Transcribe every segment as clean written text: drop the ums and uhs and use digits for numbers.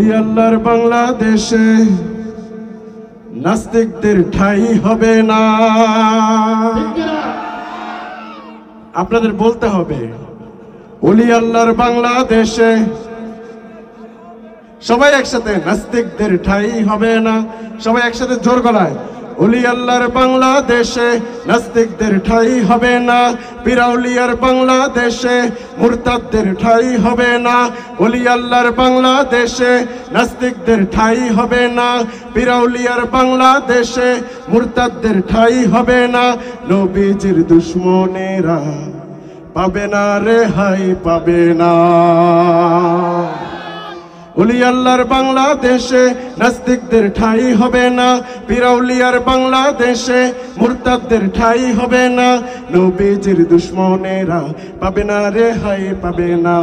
ওলি আল্লাহর বাংলাদেশে নাস্তিকদের ঠাঁই হবে না। আপনাদের বলতে হবে ওলি আল্লাহর বাংলাদেশে সবাই একসাথে, নাস্তিকদের ঠাঁই হবে না। সবাই একসাথে জোর গলায়, ওলি আল্লাহর বাংলাদেশে নাস্তিকদের ঠাঁই হবে না। পিরাউলিয়ার বাংলাদেশে মুরতাদদের ঠাঁই হবে না। ওলি আল্লাহর বাংলাদেশে নাস্তিকদের ঠাঁই হবে না। পিরাউলিয়ার বাংলাদেশে মুরতাদদের ঠাঁই হবে না। নবীজির দুশ্মনেরা পাবে না রেহাই, পাবে না। ওলি আল্লাহর বাংলাদেশে নাস্তিকদের ঠাঁই হবে না। পিরাউলিয়ার বাংলাদেশে মুরতাদদের ঠাঁই হবে না। নবীজির দুশ্মনেরা পাবে না রেহাই, পাবে না।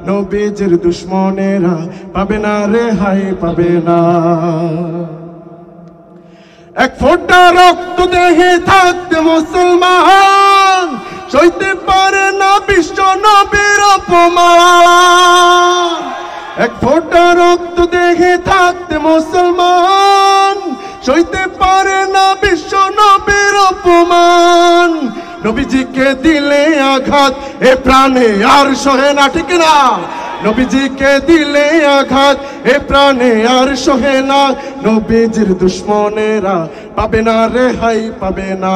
নবীজির দুশ্মনেরা পাবে না রেহাই, পাবে না। এক ফোঁটা রক্ত দেহে থাকতে মুসলমান সইতে পারে না বিশ্ব নবীর অপমান। এক ফোঁটা রক্ত দেহে থাকতে মুসলমান সইতে পারে না বিশ্ব নবীর অপমান। নবীজিকে দিলে আঘাত এ প্রাণে আর সহে না, ঠিক না? নবীজিকে দিলে আঘাত এ প্রাণে আর সহে না। নবীজির দুশ্মনেরা পাবে না রেহাই, পাবে না।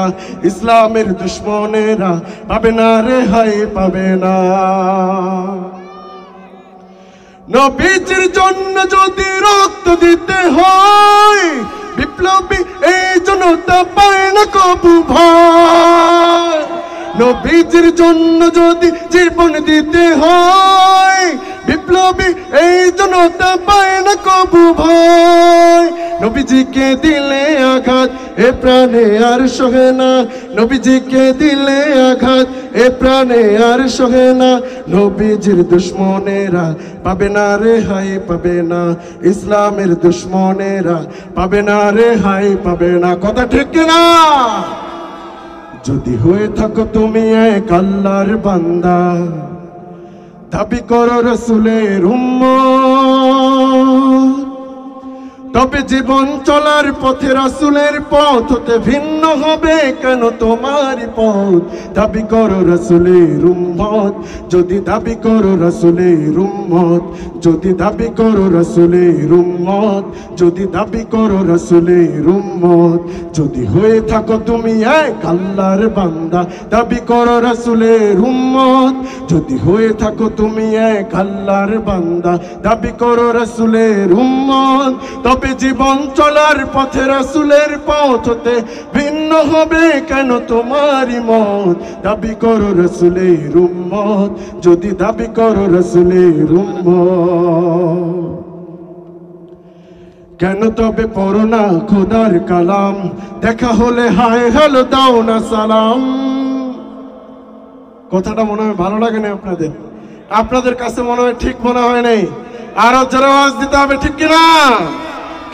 ইসলামের দুশ্মনেরা পাবে না রেহাই, পাবে না। নবীজির জন্য যদি রক্ত দিতে হয়, বিপ্লবী এই জনতা পায় না কবু ভয়। নবীজির জন্য যদি জীবন দিতে হয়, বিপ্লবী এই জনতা পায় না কবু ভয়। নবীজিকে দিলে আঘাত এ প্রাণে আর সহে না। নবীজিকে দিলে আঘাত এ প্রাণে আর সহে না। নবীজির দুশ্মনেরা পাবে না রেহাই, পাবে না। ইসলামের দুশ্মনেরা পাবে না রেহাই, পাবে না। কথা ঠিক না? যদি হয়ে থাকো তুমি এক আল্লাহর বান্দা, দাবি করো রাসূলের উম্মত, তবে জীবন চলার পথে রাসূলের পথ হতে ভিন্ন হবে কেন তোমার পথ? দাবি করো রাসূলের উম্মত, যদি দাবি করো রাসূলের উম্মত, যদি দাবি করো রাসূলের উম্মত, যদি দাবি করো রাসূলের উম্মত। যদি হয়ে থাকো তুমি এক আল্লাহর বান্দা, দাবি করো রাসূলের উম্মত। যদি হয়ে থাকো তুমি এক আল্লাহর বান্দা, দাবি করো রাসূলের উম্মত, তবে জীবন চলার পথে রাসূলের পথ হতে ভিন্ন হবে কেন তোমারই মত? দাবি করো রাসূলের উম্মত, যদি দাবি করো রাসূলের উম্মত। কেন তবে পড়ো না খোদার কালাম, দেখা হলে হায় হ্যালো দাও না সালাম। কথাটা মনে হয় ভালো লাগে না আপনাদের? আপনাদের কাছে মনে হয় ঠিক মনে হয় নাই? আরো জোরে আওয়াজ দিতে হবে, ঠিক কিনা?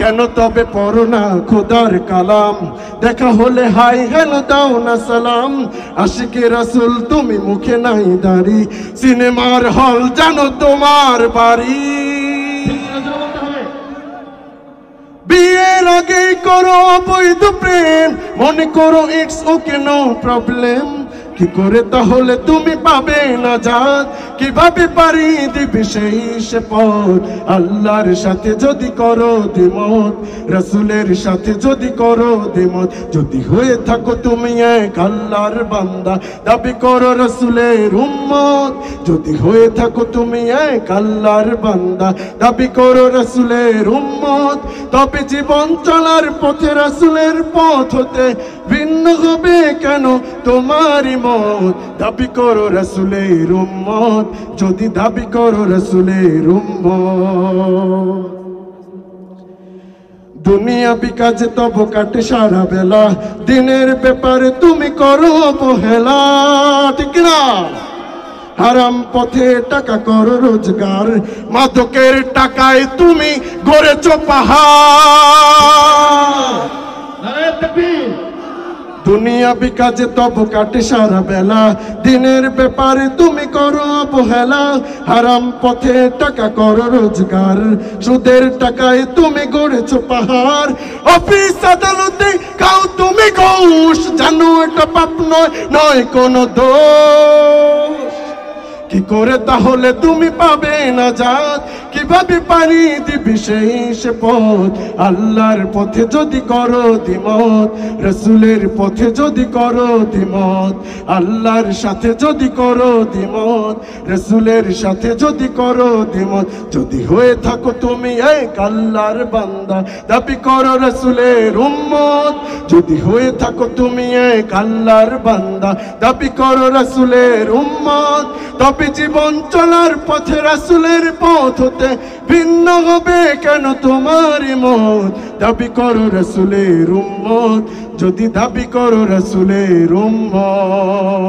কেন তবে পড়ো না খোদার কালাম, দেখা হলে হাই হ্যালো দাও না সালাম। আশিকে রাসূল তুমি মুখে নাই দাড়ি, সিনেমার হল জানো তোমার বাড়ি। বিয়ের আগে করো অবৈধ প্রেম, মনে করো ইটস ওকে নো প্রবলেম। কি করে তাহলে তুমি পাবে না জাত, কিভাবে পারি দিবে সেই সে পথ? আল্লাহর সাথে যদি করো দ্বিমত, রাসূলের সাথে যদি করো দ্বিমত। যদি হয়ে থাকো তুমি এক আল্লাহর বান্দা, দাবি করো রাসূলের উম্মত। যদি হয়ে থাকো তুমি এক আল্লাহর বান্দা, দাবি করো রাসূলের উম্মত, তবে জীবন চলার পথে রাসূলের পথ হতে ভিন্ন হবে কেন তোমারই মত? দাবি করো রাসূলের উম্মত, যদি দাবি করো রাসূলের উম্মত। দুনিয়াবি কাজে তব কাটে সারা বেলা, দিনের ব্যাপারে তুমি করো অবহেলা, ঠিক না? হারাম পথে টাকা করো রোজগার, মাদকের টাকায় তুমি গড়েছো পাহাড়। দুনিয়া বিকাজে তব কাটে সারা বেলা, দিনের ব্যাপারে তুমি করো অবহেলা। হারাম পথে টাকা করো রোজগার, সুদের টাকায় তুমি গড়েছো পাহাড়। অফিস আদালতে খাও তুমি ঘুষ, জানো এটা পাপ নয়, নয় কোনো দোষ। কি করে তাহলে তুমি পাবে না জাত, কিভাবে পারি দিবি সেই সে পথ? আল্লাহর পথে যদি করো দ্বিমত, রসুলের পথে যদি করো দ্বিমত, আল্লাহর সাথে যদি করো দ্বিমত, রসুলের সাথে যদি করো দ্বিমত, যদি হয়ে থাকো তুমি এক আল্লাহর বান্দা, দাবি করো রসুলের উম্মত। যদি হয়ে থাকো তুমি এক আল্লাহর বান্দা, দাবি করো রসুলের উম্মত, তবে জীবন চলার পথে রাসূলের পথ হতে ভিন্ন হবে কেন তোমার মত? দাবি করো রাসূলের উম্মত, যদি দাবি করো রাসূলের উম্মত।